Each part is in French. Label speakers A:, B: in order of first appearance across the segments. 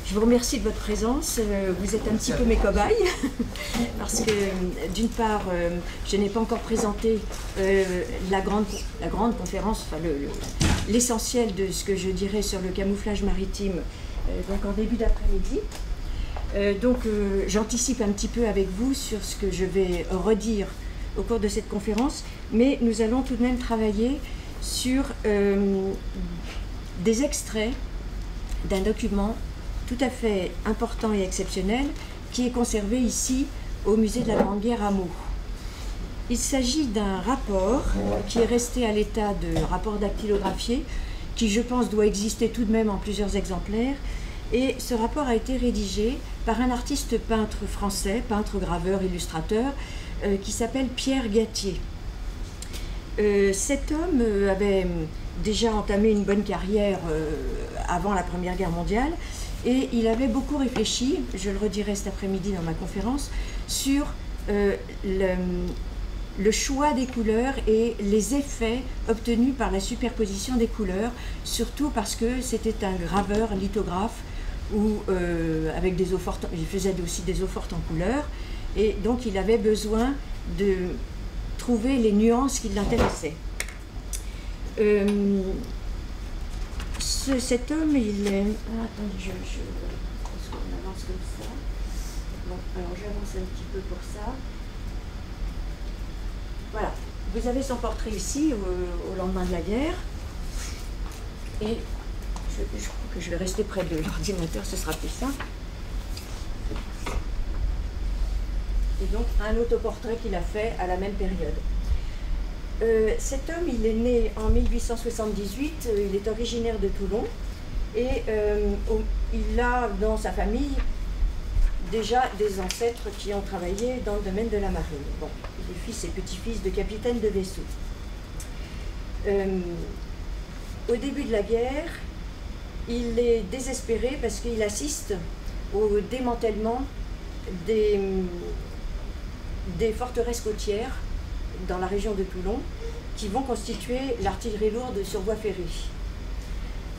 A: Je vous remercie de votre présence. Vous êtes un petit peu mes cobayes parce que d'une part, je n'ai pas encore présenté la grande conférence, enfin l'essentiel de ce que je dirais sur le camouflage maritime donc en début d'après-midi. J'anticipe un petit peu avec vous sur ce que je vais redire au cours de cette conférence, mais nous allons tout de même travailler sur des extraits d'un document tout à fait important et exceptionnel qui est conservé ici au musée de la Grande Guerre à Meaux. Il s'agit d'un rapport qui est resté à l'état de rapport dactylographié, qui je pense doit exister tout de même en plusieurs exemplaires, et ce rapport a été rédigé par un artiste peintre français, peintre, graveur, illustrateur, qui s'appelle Pierre Gatier. Cet homme avait déjà entamé une bonne carrière avant la Première Guerre mondiale et il avait beaucoup réfléchi, je le redirai cet après-midi dans ma conférence, sur le choix des couleurs et les effets obtenus par la superposition des couleurs, surtout parce que c'était un graveur lithographe avec des eaux fortes, il faisait aussi des eaux fortes en couleurs et donc il avait besoin de trouver les nuances qui l'intéressaient. Cet homme, il est... Ah, attendez, est-ce qu'on avance comme ça? Bon, alors j'avance un petit peu pour ça. Voilà, vous avez son portrait ici, au lendemain de la guerre. Et je crois que je vais rester près de l'ordinateur, ce sera plus simple. Et donc un autoportrait qu'il a fait à la même période. Cet homme, il est né en 1878, il est originaire de Toulon et il a dans sa famille déjà des ancêtres qui ont travaillé dans le domaine de la marine. Bon, il est fils et petit-fils de capitaines de vaisseaux. Au début de la guerre, il est désespéré parce qu'il assiste au démantèlement des forteresses côtières dans la région de Toulon, qui vont constituer l'artillerie lourde sur voie ferrée.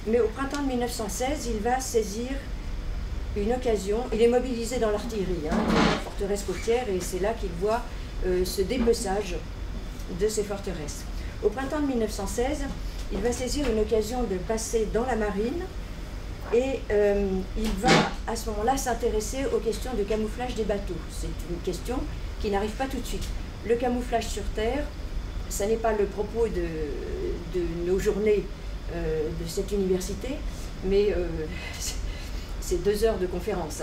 A: Mais au printemps de 1916, il va saisir une occasion, il est mobilisé dans l'artillerie, dans la forteresse côtière, et c'est là qu'il voit ce dépeçage de ces forteresses. Au printemps de 1916, il va saisir une occasion de passer dans la marine, et il va à ce moment-là s'intéresser aux questions de camouflage des bateaux. C'est une question qui n'arrive pas tout de suite. Le camouflage sur Terre, ça n'est pas le propos de nos journées de cette université, mais c'est 2 heures de conférence.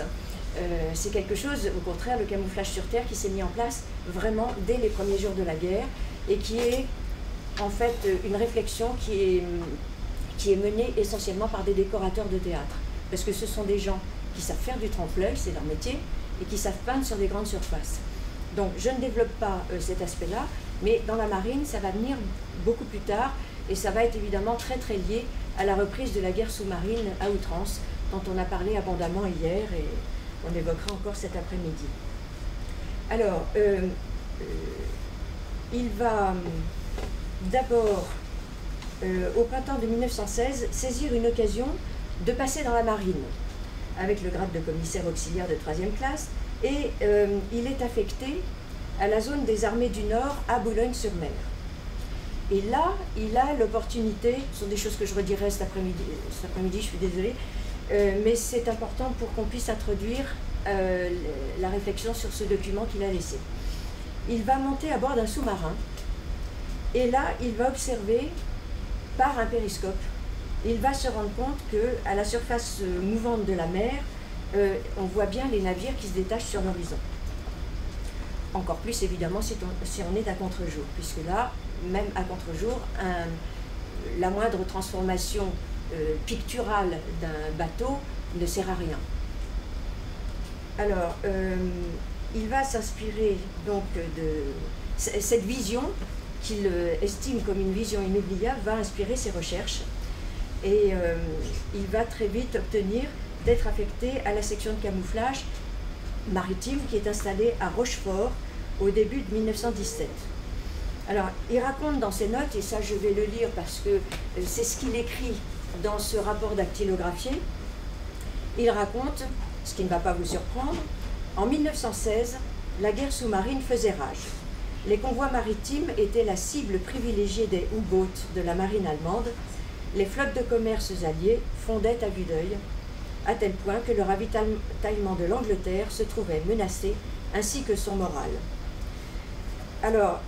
A: C'est quelque chose, au contraire, le camouflage sur Terre qui s'est mis en place vraiment dès les premiers jours de la guerre et qui est en fait une réflexion qui est menée essentiellement par des décorateurs de théâtre. Parce que ce sont des gens qui savent faire du trompe-l'œil, c'est leur métier, et qui savent peindre sur des grandes surfaces. Donc je ne développe pas cet aspect-là, mais dans la marine, ça va venir beaucoup plus tard, et ça va être évidemment très très lié à la reprise de la guerre sous-marine à outrance, dont on a parlé abondamment hier, et on évoquera encore cet après-midi. Alors, il va d'abord, au printemps de 1916, saisir une occasion de passer dans la marine, avec le grade de commissaire auxiliaire de 3e classe, et il est affecté à la zone des armées du Nord à Boulogne-sur-Mer. Et là, il a l'opportunité, ce sont des choses que je redirai cet après-midi, je suis désolée, mais c'est important pour qu'on puisse introduire la réflexion sur ce document qu'il a laissé. Il va monter à bord d'un sous-marin, et là, il va observer par un périscope, il va se rendre compte qu'à la surface mouvante de la mer, on voit bien les navires qui se détachent sur l'horizon. Encore plus évidemment si on est à contre-jour, puisque là, même à contre-jour, la moindre transformation picturale d'un bateau ne sert à rien. Alors, il va s'inspirer donc de cette vision qu'il estime comme une vision inoubliable, va inspirer ses recherches et il va très vite obtenir d'être affecté à la section de camouflage maritime qui est installée à Rochefort au début de 1917. Alors, il raconte dans ses notes, et ça je vais le lire parce que c'est ce qu'il écrit dans ce rapport dactylographié, Il raconte, ce qui ne va pas vous surprendre, en 1916, la guerre sous-marine faisait rage. Les convois maritimes étaient la cible privilégiée des U-boats de la marine allemande. Les flottes de commerce alliées fondaient à vue d'œil, à tel point que le ravitaillement de l'Angleterre se trouvait menacé, ainsi que son moral. Alors,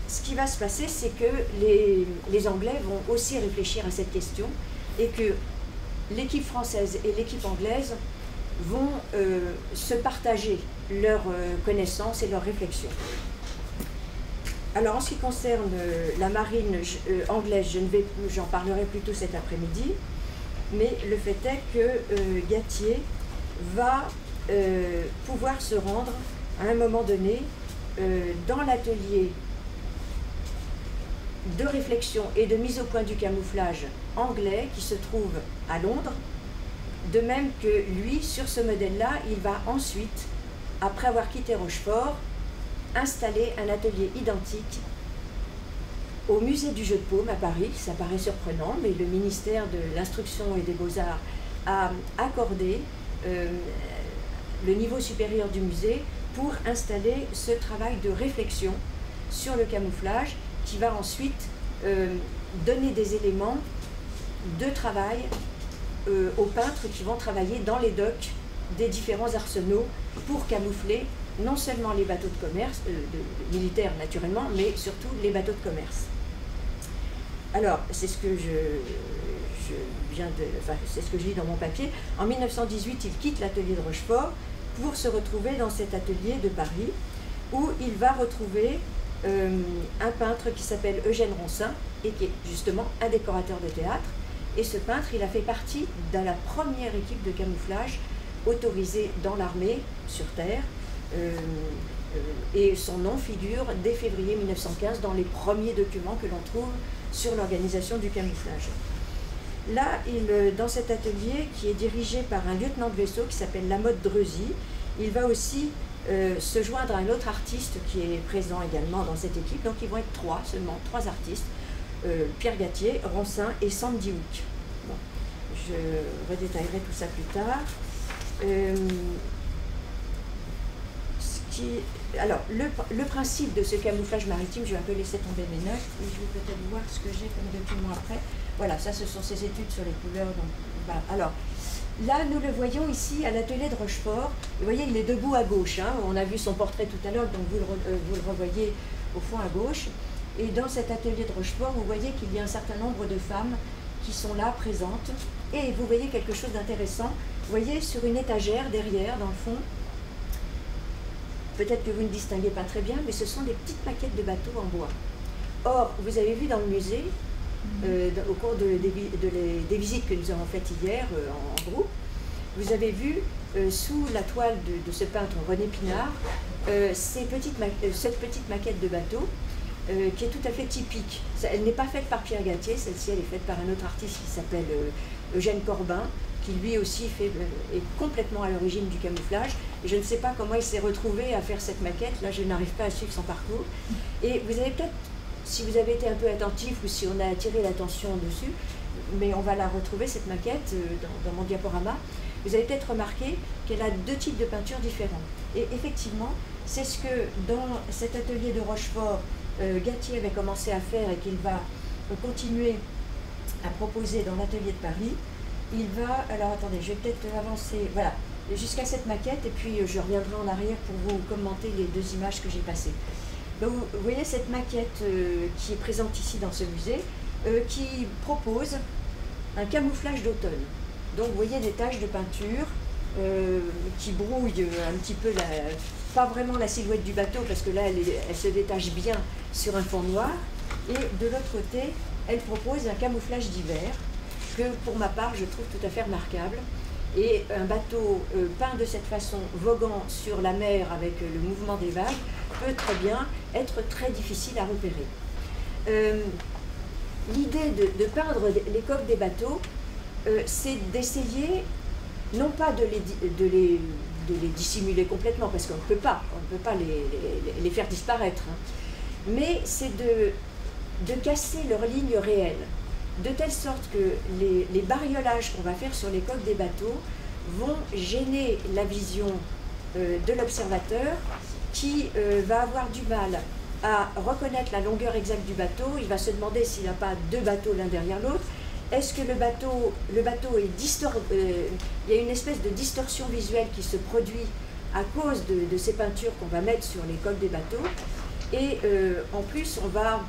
A: ce qui va se passer, c'est que les Anglais vont aussi réfléchir à cette question et que l'équipe française et l'équipe anglaise vont se partager leurs connaissances et leurs réflexions. Alors, en ce qui concerne la marine anglaise, j'en parlerai plutôt cet après-midi, mais le fait est que Gattier va pouvoir se rendre à un moment donné dans l'atelier de réflexion et de mise au point du camouflage anglais qui se trouve à Londres, de même que lui, sur ce modèle-là, il va ensuite, après avoir quitté Rochefort, installer un atelier identique au musée du Jeu de Paume à Paris. Ça paraît surprenant, mais le ministère de l'Instruction et des Beaux-Arts a accordé le niveau supérieur du musée pour installer ce travail de réflexion sur le camouflage qui va ensuite donner des éléments de travail aux peintres qui vont travailler dans les docks des différents arsenaux pour camoufler non seulement les bateaux de commerce, militaires naturellement, mais surtout les bateaux de commerce. Alors, c'est ce que c'est ce que je lis dans mon papier. En 1918, il quitte l'atelier de Rochefort pour se retrouver dans cet atelier de Paris, où il va retrouver un peintre qui s'appelle Eugène Ronsin, et qui est justement un décorateur de théâtre. Et ce peintre, il a fait partie de la première équipe de camouflage autorisée dans l'armée, sur Terre, et son nom figure dès février 1915 dans les premiers documents que l'on trouve sur l'organisation du camouflage. Là, dans cet atelier qui est dirigé par un lieutenant de vaisseau qui s'appelle Lamotte Dreuzy, il va aussi se joindre à un autre artiste qui est présent également dans cette équipe. Donc ils vont être seulement trois artistes, Pierre Gattier, Ronsin et Sandy Hook. Bon, je redétaillerai tout ça plus tard. Alors, le principe de ce camouflage maritime, je vais un peu laisser tomber mes notes, et je vais peut-être voir ce que j'ai comme document après. Voilà, ça ce sont ces études sur les couleurs. Donc, voilà. Alors, là, nous le voyons ici à l'atelier de Rochefort. Vous voyez, il est debout à gauche. Hein. On a vu son portrait tout à l'heure, donc vous le revoyez au fond à gauche. Et dans cet atelier de Rochefort, vous voyez qu'il y a un certain nombre de femmes qui sont là, présentes. Et vous voyez quelque chose d'intéressant. Vous voyez, sur une étagère derrière, dans le fond, peut-être que vous ne distinguez pas très bien, mais ce sont des petites maquettes de bateaux en bois. Or, vous avez vu dans le musée, au cours des visites que nous avons faites hier en groupe, vous avez vu sous la toile de ce peintre René Pinard cette petite maquette de bateau qui est tout à fait typique. Elle n'est pas faite par Pierre Gattier, celle-ci elle est faite par un autre artiste qui s'appelle Eugène Corbin, qui lui aussi est complètement à l'origine du camouflage. Et je ne sais pas comment il s'est retrouvé à faire cette maquette, là je n'arrive pas à suivre son parcours. Et vous avez peut-être, si vous avez été un peu attentif ou si on a attiré l'attention dessus, mais on va la retrouver cette maquette dans mon diaporama, vous avez peut-être remarqué qu'elle a deux types de peintures différents. Et effectivement, c'est ce que dans cet atelier de Rochefort, Gattier avait commencé à faire et qu'il va continuer à proposer dans l'atelier de Paris. Il va, alors attendez, je vais peut-être avancer, voilà, jusqu'à cette maquette, et puis je reviendrai en arrière pour vous commenter les deux images que j'ai passées. Donc, vous voyez cette maquette qui est présente ici dans ce musée, qui propose un camouflage d'automne. Donc vous voyez des taches de peinture qui brouillent un petit peu, pas vraiment la silhouette du bateau, parce que là elle se détache bien sur un fond noir, et de l'autre côté, elle propose un camouflage d'hiver, que pour ma part je trouve tout à fait remarquable. Et un bateau peint de cette façon, voguant sur la mer avec le mouvement des vagues, peut très bien être très difficile à repérer. L'idée de peindre les coques des bateaux, c'est d'essayer, non pas de les dissimuler complètement, parce qu'on ne peut pas les faire disparaître, hein, mais c'est de casser leurs lignes réelles. de telle sorte que les bariolages qu'on va faire sur les coques des bateaux vont gêner la vision de l'observateur qui va avoir du mal à reconnaître la longueur exacte du bateau. Il va se demander s'il n'a pas deux bateaux l'un derrière l'autre. Est-ce que le bateau est il y a une espèce de distorsion visuelle qui se produit à cause de ces peintures qu'on va mettre sur les coques des bateaux. Et en plus, on va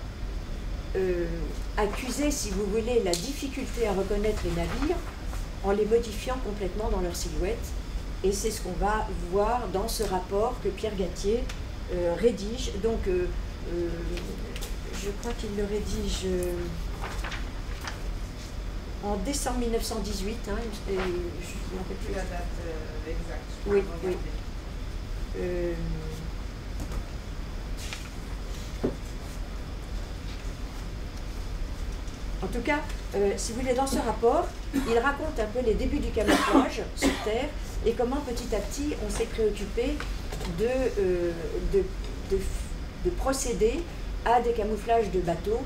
A: accuser, si vous voulez, la difficulté à reconnaître les navires en les modifiant complètement dans leur silhouette. Et c'est ce qu'on va voir dans ce rapport que Pierre Gatier rédige. Donc, je crois qu'il le rédige en décembre 1918. Hein, et je ne me rappelle plus
B: la date exacte.
A: Oui, oui. En tout cas, si vous voulez, dans ce rapport, il raconte un peu les débuts du camouflage sur Terre et comment petit à petit on s'est préoccupé de procéder à des camouflages de bateaux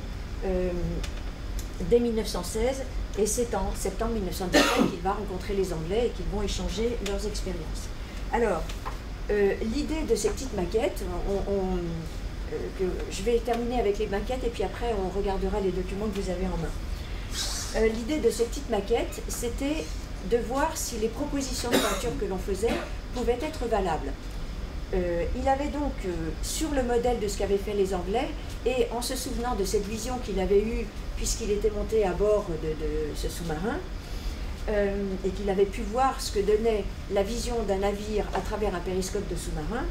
A: dès 1916, et c'est en septembre 1917 qu'il va rencontrer les Anglais et qu'ils vont échanger leurs expériences. Alors, l'idée de ces petites maquettes, je vais terminer avec les maquettes et puis après on regardera les documents que vous avez en main. L'idée de ces petites maquettes, c'était de voir si les propositions de peinture que l'on faisait pouvaient être valables. Il avait donc, sur le modèle de ce qu'avaient fait les Anglais, et en se souvenant de cette vision qu'il avait eue puisqu'il était monté à bord de ce sous-marin, et qu'il avait pu voir ce que donnait la vision d'un navire à travers un périscope de sous-marin,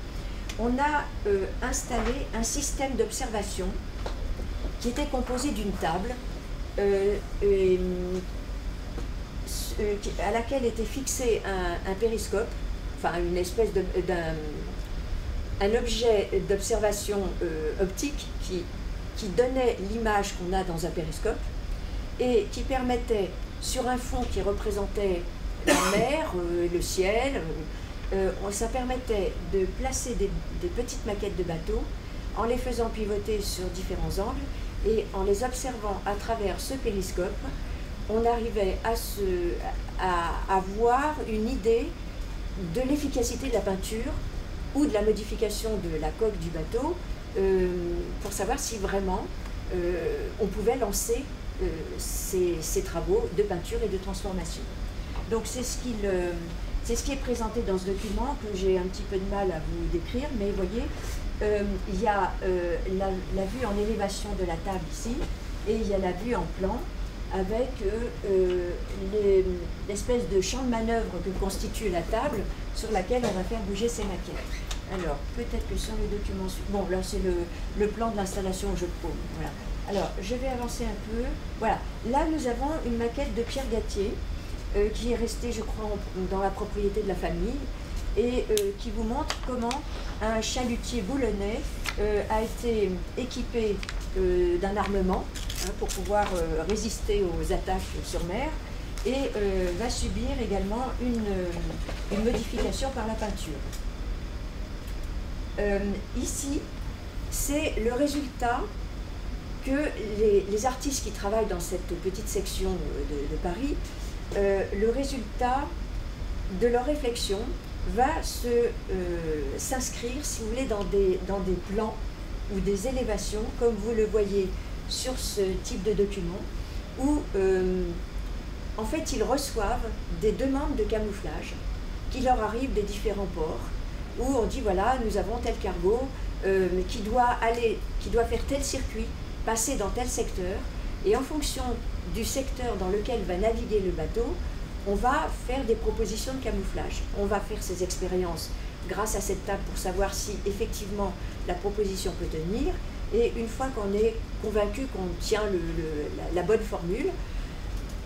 A: on a installé un système d'observation qui était composé d'une table à laquelle était fixé un périscope, enfin une espèce un objet d'observation optique qui donnait l'image qu'on a dans un périscope et qui permettait, sur un fond qui représentait la mer, le ciel, ça permettait de placer des petites maquettes de bateaux en les faisant pivoter sur différents angles et en les observant à travers ce périscope, on arrivait à voir une idée de l'efficacité de la peinture ou de la modification de la coque du bateau pour savoir si vraiment on pouvait lancer ces travaux de peinture et de transformation. Donc c'est ce qui est présenté dans ce document que j'ai un petit peu de mal à vous décrire, mais vous voyez, il y a la vue en élévation de la table ici, et il y a la vue en plan avec l'espèce de champ de manœuvre que constitue la table sur laquelle on va faire bouger ces maquettes. Alors, peut-être que sur le document suivant, bon là c'est le plan de l'installation que je prône, voilà. Alors, je vais avancer un peu, voilà. Là nous avons une maquette de Pierre Gatier, qui est restée, je crois, dans la propriété de la famille, et qui vous montre comment un chalutier boulonnais a été équipé d'un armement pour pouvoir résister aux attaques sur mer, et va subir également une modification par la peinture. Ici, c'est le résultat que les artistes qui travaillent dans cette petite section de Paris, le résultat de leur réflexion va s'inscrire, si vous voulez, dans des plans ou des élévations, comme vous le voyez sur ce type de document, où en fait ils reçoivent des demandes de camouflage qui leur arrivent des différents ports, où on dit voilà, nous avons tel cargo qui doit faire tel circuit, passer dans tel secteur, et en fonction du secteur dans lequel va naviguer le bateau, on va faire des propositions de camouflage. On va faire ces expériences grâce à cette table pour savoir si effectivement la proposition peut tenir, et une fois qu'on est convaincu qu'on tient la bonne formule,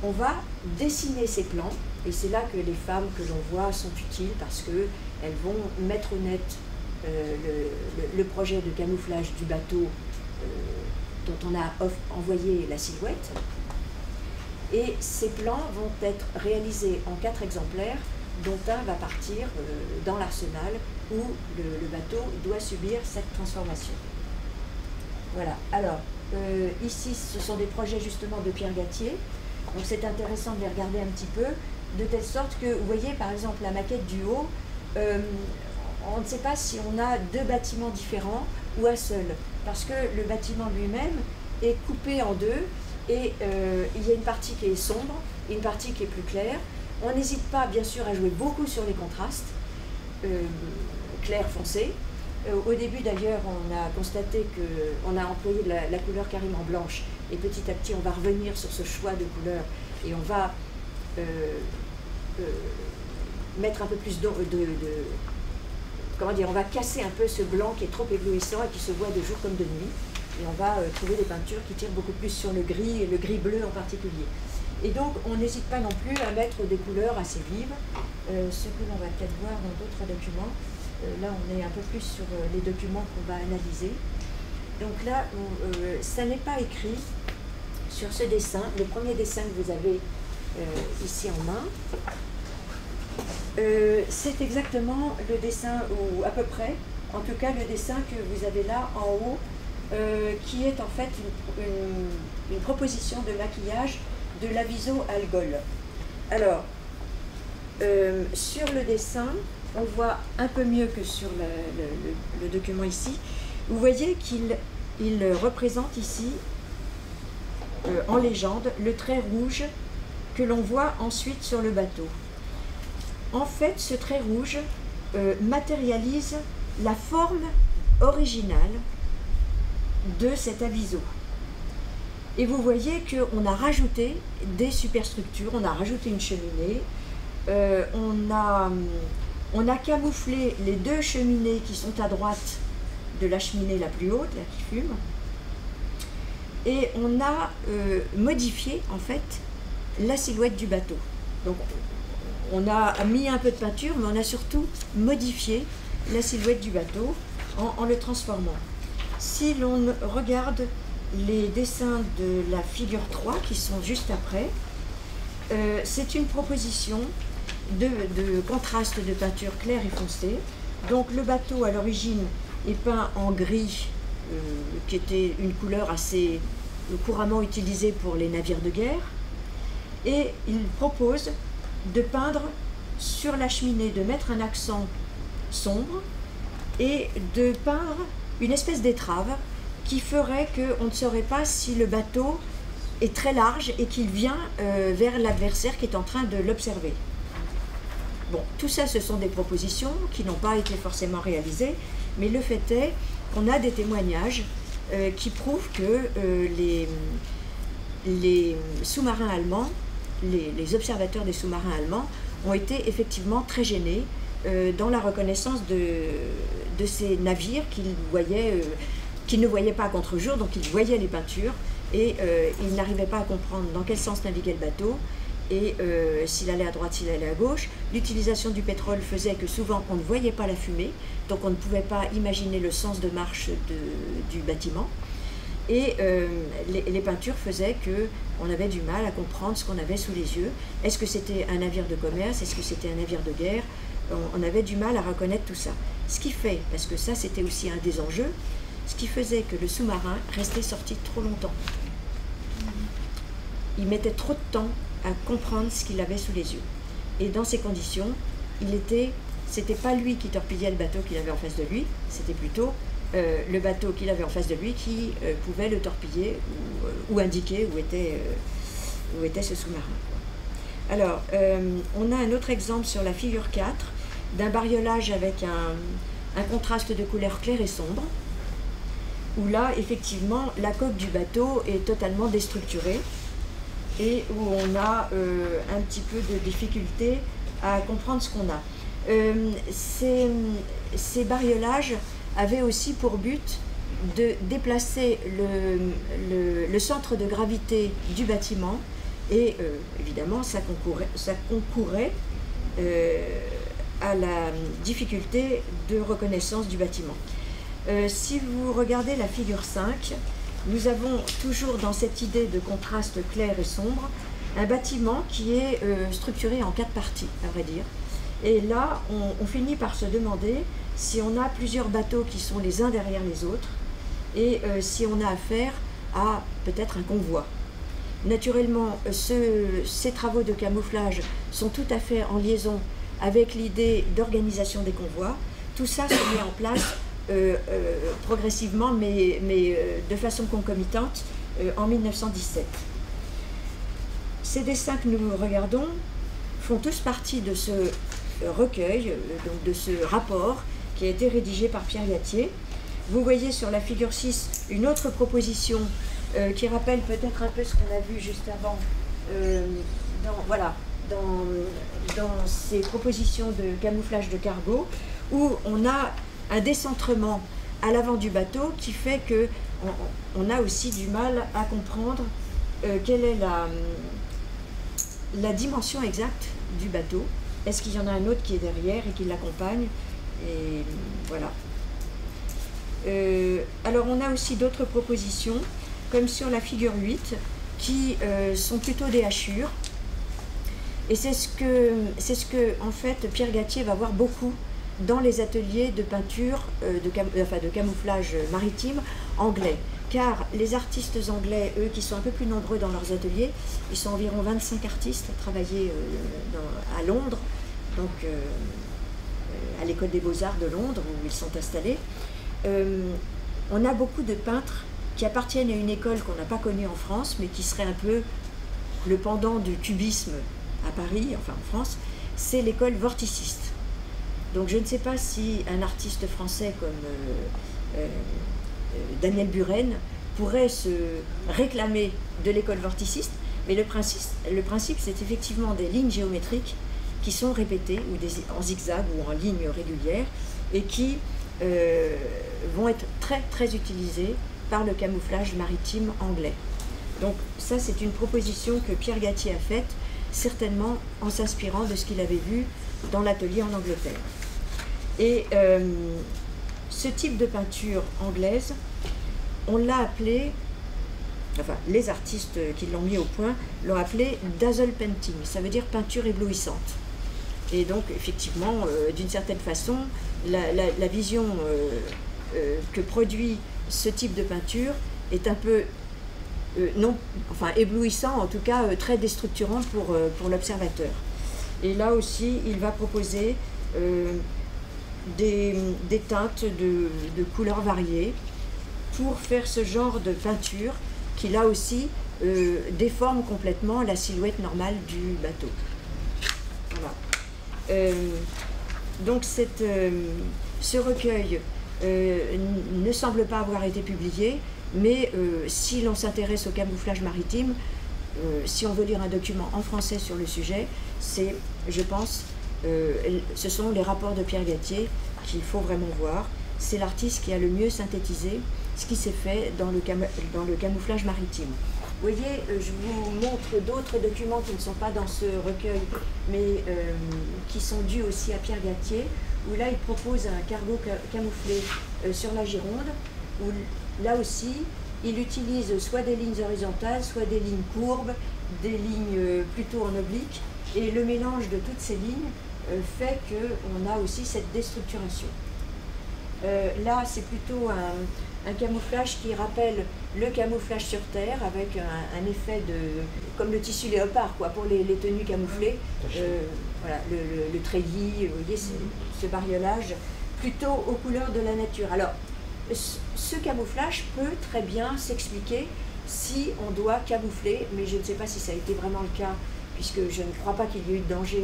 A: on va dessiner ces plans, et c'est là que les femmes que l'on voit sont utiles parce qu'elles vont mettre au net le projet de camouflage du bateau dont on a envoyé la silhouette. Et ces plans vont être réalisés en 4 exemplaires, dont un va partir dans l'arsenal où le bateau doit subir cette transformation. Voilà. Alors, Ici, ce sont des projets justement de Pierre Gattier. Donc c'est intéressant de les regarder un petit peu, de telle sorte que, vous voyez par exemple la maquette du haut, on ne sait pas si on a deux bâtiments différents ou un seul, parce que le bâtiment lui-même est coupé en deux, et il y a une partie qui est sombre et une partie qui est plus claire. On n'hésite pas bien sûr à jouer beaucoup sur les contrastes, clair foncé. Au début d'ailleurs on a constaté qu'on a employé la couleur carrément blanche, et petit à petit on va revenir sur ce choix de couleurs et on va mettre un peu plus comment dire, on va casser un peu ce blanc qui est trop éblouissant et qui se voit de jour comme de nuit, et on va trouver des peintures qui tirent beaucoup plus sur le gris, et le gris bleu en particulier. Et donc on n'hésite pas non plus à mettre des couleurs assez vives, ce que l'on va peut-être voir dans d'autres documents. Là on est un peu plus sur les documents qu'on va analyser. Donc là, ça n'est pas écrit sur ce dessin, le premier dessin que vous avez ici en main. C'est exactement le dessin, ou à peu près, en tout cas le dessin que vous avez là en haut, qui est en fait une proposition de maquillage de l'Aviso Algol. Alors, sur le dessin, on voit un peu mieux que sur le document ici. Vous voyez qu'il représente ici, en légende, le trait rouge que l'on voit ensuite sur le bateau. En fait, ce trait rouge matérialise la forme originale de cet aviso. Et vous voyez qu'on a rajouté des superstructures, on a rajouté une cheminée, on a camouflé les deux cheminées qui sont à droite de la cheminée la plus haute, là qui fume, et on a modifié en fait la silhouette du bateau. Donc on a mis un peu de peinture, mais on a surtout modifié la silhouette du bateau en le transformant. Si l'on regarde les dessins de la figure 3 qui sont juste après, c'est une proposition de contraste de peinture claire et foncée. Donc le bateau à l'origine est peint en gris, qui était une couleur assez couramment utilisée pour les navires de guerre, et il propose de peindre sur la cheminée, de mettre un accent sombre et de peindre une espèce d'étrave qui ferait qu'on ne saurait pas si le bateau est très large et qu'il vient vers l'adversaire qui est en train de l'observer. Bon, tout ça, ce sont des propositions qui n'ont pas été forcément réalisées, mais le fait est qu'on a des témoignages qui prouvent que les sous-marins allemands, les observateurs des sous-marins allemands, ont été effectivement très gênés dans la reconnaissance de ces navires qu'ils ne voyaient pas à contre-jour, donc ils voyaient les peintures et ils n'arrivaient pas à comprendre dans quel sens naviguait le bateau et s'il allait à droite, s'il allait à gauche. L'utilisation du pétrole faisait que souvent on ne voyait pas la fumée, donc on ne pouvait pas imaginer le sens de marche du bâtiment. Et les peintures faisaient qu'on avait du mal à comprendre ce qu'on avait sous les yeux. Est-ce que c'était un navire de commerce? Est-ce que c'était un navire de guerre? On avait du mal à reconnaître tout ça. Ce qui fait, parce que ça c'était aussi un des enjeux, ce qui faisait que le sous-marin restait sorti trop longtemps. Il mettait trop de temps à comprendre ce qu'il avait sous les yeux. Et dans ces conditions, c'était pas lui qui torpillait le bateau qu'il avait en face de lui, c'était plutôt le bateau qu'il avait en face de lui qui pouvait le torpiller ou indiquer où était ce sous-marin. Alors, on a un autre exemple sur la figure 4 d'un bariolage avec un contraste de couleurs claires et sombres, où là, effectivement, la coque du bateau est totalement déstructurée et où on a un petit peu de difficulté à comprendre ce qu'on a. Ces bariolages avaient aussi pour but de déplacer le centre de gravité du bâtiment et évidemment ça concourait à la difficulté de reconnaissance du bâtiment. Si vous regardez la figure 5, nous avons toujours dans cette idée de contraste clair et sombre un bâtiment qui est structuré en 4 parties, à vrai dire. Et là, on finit par se demander si on a plusieurs bateaux qui sont les uns derrière les autres et si on a affaire à peut-être un convoi. Naturellement, ces travaux de camouflage sont tout à fait en liaison avec l'idée d'organisation des convois. Tout ça se met en place progressivement, mais de façon concomitante, en 1917. Ces dessins que nous regardons font tous partie de ce recueil, donc de ce rapport qui a été rédigé par Pierre Gatier. Vous voyez sur la figure 6 une autre proposition qui rappelle peut-être un peu ce qu'on a vu juste avant dans ces propositions de camouflage de cargo, où on a un décentrement à l'avant du bateau qui fait qu'on a aussi du mal à comprendre quelle est la dimension exacte du bateau. Est-ce qu'il y en a un autre qui est derrière et qui l'accompagne? Et voilà. Alors on a aussi d'autres propositions, comme sur la figure 8, qui sont plutôt des hachures. Et c'est ce que en fait Pierre Gatier va voir beaucoup dans les ateliers de peinture, de camouflage maritime anglais. Car les artistes anglais, eux, qui sont un peu plus nombreux dans leurs ateliers, ils sont environ 25 artistes à travailler à Londres, donc à l'école des Beaux-Arts de Londres, où ils sont installés. On a beaucoup de peintres qui appartiennent à une école qu'on n'a pas connue en France, mais qui serait un peu le pendant du cubisme à Paris, enfin en France, c'est l'école vorticiste. Donc je ne sais pas si un artiste français comme Daniel Buren pourrait se réclamer de l'école vorticiste, mais le principe c'est effectivement des lignes géométriques qui sont répétées, ou en zigzag ou en ligne régulière, et qui vont être très très utilisées par le camouflage maritime anglais. Donc ça c'est une proposition que Pierre Gatier a faite, certainement en s'inspirant de ce qu'il avait vu dans l'atelier en Angleterre. Et ce type de peinture anglaise, on l'a appelé, enfin les artistes qui l'ont mis au point l'ont appelé dazzle painting, ça veut dire peinture éblouissante. Et donc effectivement, d'une certaine façon, la vision que produit ce type de peinture est un peu éblouissant, en tout cas très déstructurant pour l'observateur. Et là aussi, il va proposer des teintes de couleurs variées pour faire ce genre de peinture qui, là aussi, déforme complètement la silhouette normale du bateau. Voilà. Donc ce recueil ne semble pas avoir été publié, mais si l'on s'intéresse au camouflage maritime, si on veut lire un document en français sur le sujet, c'est, je pense, ce sont les rapports de Pierre Gatier qu'il faut vraiment voir. C'est l'artiste qui a le mieux synthétisé ce qui s'est fait dans le camouflage maritime. Vous voyez, je vous montre d'autres documents qui ne sont pas dans ce recueil, mais qui sont dus aussi à Pierre Gatier, où là il propose un cargo camouflé sur la Gironde, où là aussi il utilise soit des lignes horizontales, soit des lignes courbes, des lignes plutôt en oblique, et le mélange de toutes ces lignes fait qu'on a aussi cette déstructuration. Là c'est plutôt un camouflage qui rappelle le camouflage sur terre, avec un effet comme le tissu léopard, quoi, pour les tenues camouflées. Voilà, le treillis, vous voyez, ce bariolage plutôt aux couleurs de la nature. Alors, ce camouflage peut très bien s'expliquer si on doit camoufler, mais je ne sais pas si ça a été vraiment le cas, puisque je ne crois pas qu'il y ait eu de danger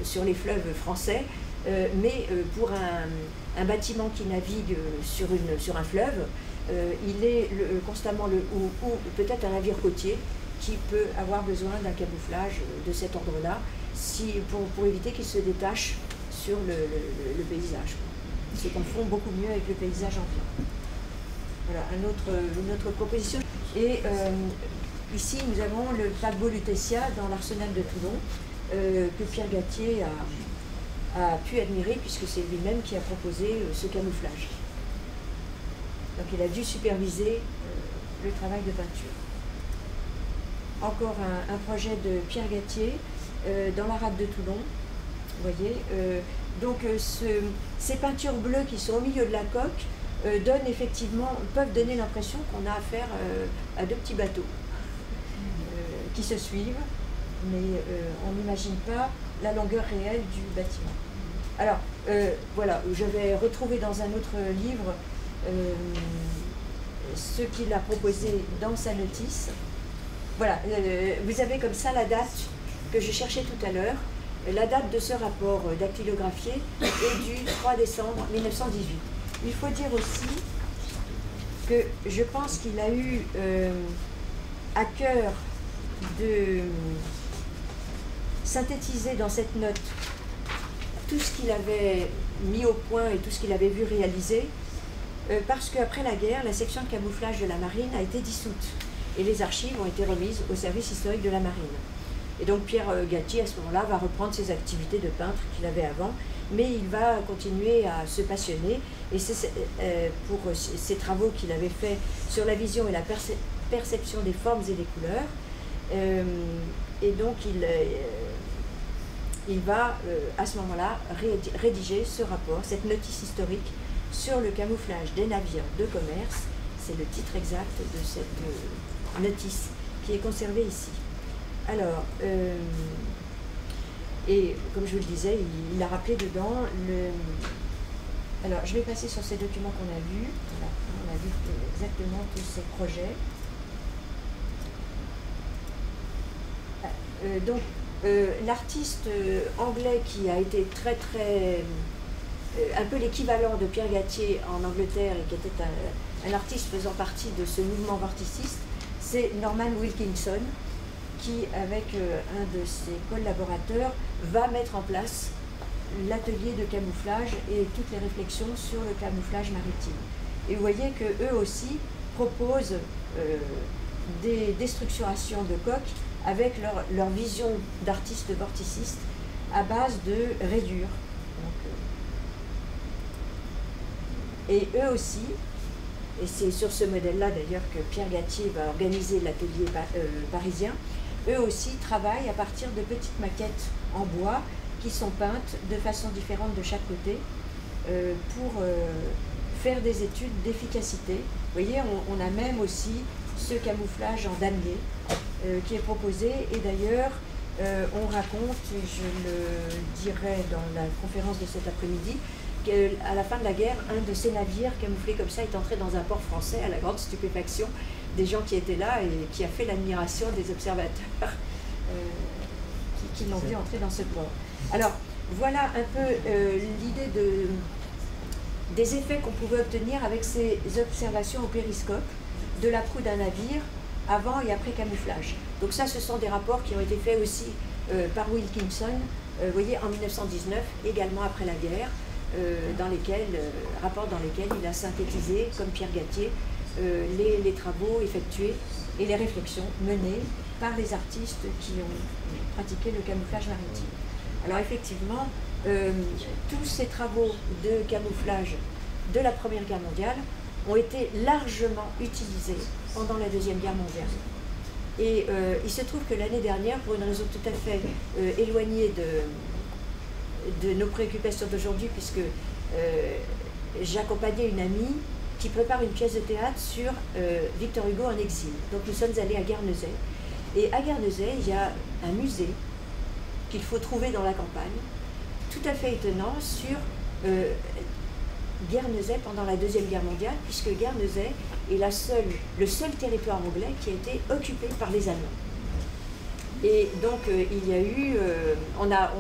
A: sur les fleuves français, mais pour un bâtiment qui navigue sur un fleuve, il est constamment, ou peut-être un navire côtier, qui peut avoir besoin d'un camouflage de cet ordre-là, pour éviter qu'il se détache sur le paysage. Ce qu'on fond beaucoup mieux avec le paysage ambiant. Voilà, une autre proposition. Et ici, nous avons le paquebot Lutetia dans l'arsenal de Toulon, que Pierre Gatier a pu admirer, puisque c'est lui-même qui a proposé ce camouflage. Donc il a dû superviser le travail de peinture. Encore un projet de Pierre Gatier dans la rade de Toulon. Vous voyez, donc ces peintures bleues qui sont au milieu de la coque peuvent donner l'impression qu'on a affaire à deux petits bateaux qui se suivent, mais on n'imagine pas la longueur réelle du bâtiment. Alors, voilà, j'avais retrouvé dans un autre livre ce qu'il a proposé dans sa notice. Voilà, vous avez comme ça la date que je cherchais tout à l'heure. La date de ce rapport dactylographié est du 3 décembre 1918. Il faut dire aussi que je pense qu'il a eu à cœur de synthétiser dans cette note tout ce qu'il avait mis au point et tout ce qu'il avait vu réaliser, parce qu'après la guerre, la section de camouflage de la marine a été dissoute et les archives ont été remises au service historique de la marine. Et donc Pierre Gatier, à ce moment-là, va reprendre ses activités de peintre qu'il avait avant, mais il va continuer à se passionner, et c'est pour ces travaux qu'il avait faits sur la vision et la perception des formes et des couleurs, et donc il va à ce moment-là rédiger ce rapport, cette notice historique sur le camouflage des navires de commerce. C'est le titre exact de cette notice qui est conservée ici. Alors, et comme je vous le disais, il a rappelé dedans Alors, je vais passer sur ces documents qu'on a vus. Voilà, on a vu exactement tous ces projets. Donc, l'artiste anglais qui a été un peu l'équivalent de Pierre Gatier en Angleterre et qui était un artiste faisant partie de ce mouvement vorticiste, c'est Norman Wilkinson, qui, avec un de ses collaborateurs, va mettre en place l'atelier de camouflage et toutes les réflexions sur le camouflage maritime. Et vous voyez qu'eux aussi proposent des déstructurations de coques avec leur vision d'artistes vorticistes à base de rayures. Et eux aussi, et c'est sur ce modèle-là d'ailleurs que Pierre Gatier va organiser l'atelier parisien, eux aussi travaillent à partir de petites maquettes en bois qui sont peintes de façon différente de chaque côté pour faire des études d'efficacité. Vous voyez, on a même aussi ce camouflage en damier qui est proposé, et d'ailleurs on raconte, et je le dirai dans la conférence de cet après-midi, qu'à la fin de la guerre, un de ces navires camouflés comme ça est entré dans un port français à la grande stupéfaction des gens qui étaient là et qui a fait l'admiration des observateurs qui l'ont vu entrer dans ce port. Alors, voilà un peu l'idée des effets qu'on pouvait obtenir avec ces observations au périscope de la proue d'un navire avant et après camouflage. Donc ça, ce sont des rapports qui ont été faits aussi par Wilkinson, vous voyez, en 1919, également après la guerre, rapports dans lesquels il a synthétisé, comme Pierre Gatier, les travaux effectués et les réflexions menées par les artistes qui ont pratiqué le camouflage maritime. Alors effectivement, tous ces travaux de camouflage de la Première Guerre mondiale ont été largement utilisés pendant la Deuxième Guerre mondiale. Et il se trouve que l'année dernière, pour une raison tout à fait éloignée de nos préoccupations d'aujourd'hui, puisque j'accompagnais une amie qui prépare une pièce de théâtre sur Victor Hugo en exil. Donc nous sommes allés à Guernesey. Et à Guernesey, il y a un musée qu'il faut trouver dans la campagne, tout à fait étonnant, sur Guernesey pendant la Deuxième Guerre mondiale, puisque Guernesey est le seul territoire anglais qui a été occupé par les Allemands. Et donc il y a eu, on a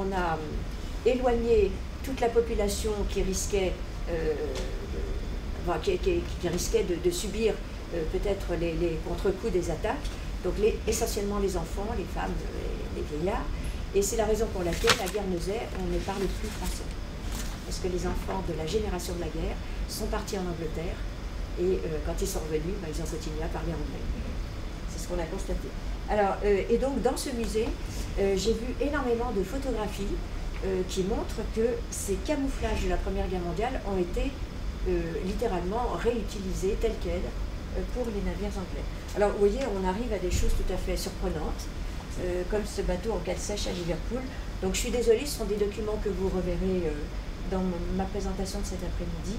A: éloigné toute la population qui risquait, qui risquait de subir peut-être les contre-coups des attaques, donc essentiellement les enfants, les femmes, les vieillards. Et c'est la raison pour laquelle à Guernesey, on ne parle plus français. Parce que les enfants de la génération de la guerre sont partis en Angleterre, et quand ils sont revenus, ils ont continué à parler anglais. C'est ce qu'on a constaté. Alors, et donc dans ce musée, j'ai vu énormément de photographies qui montrent que ces camouflages de la Première Guerre mondiale ont été littéralement réutilisés tels quels pour les navires anglais. Alors vous voyez, on arrive à des choses tout à fait surprenantes, comme ce bateau en cale sèche à Liverpool. Donc je suis désolée, ce sont des documents que vous reverrez dans ma présentation de cet après-midi.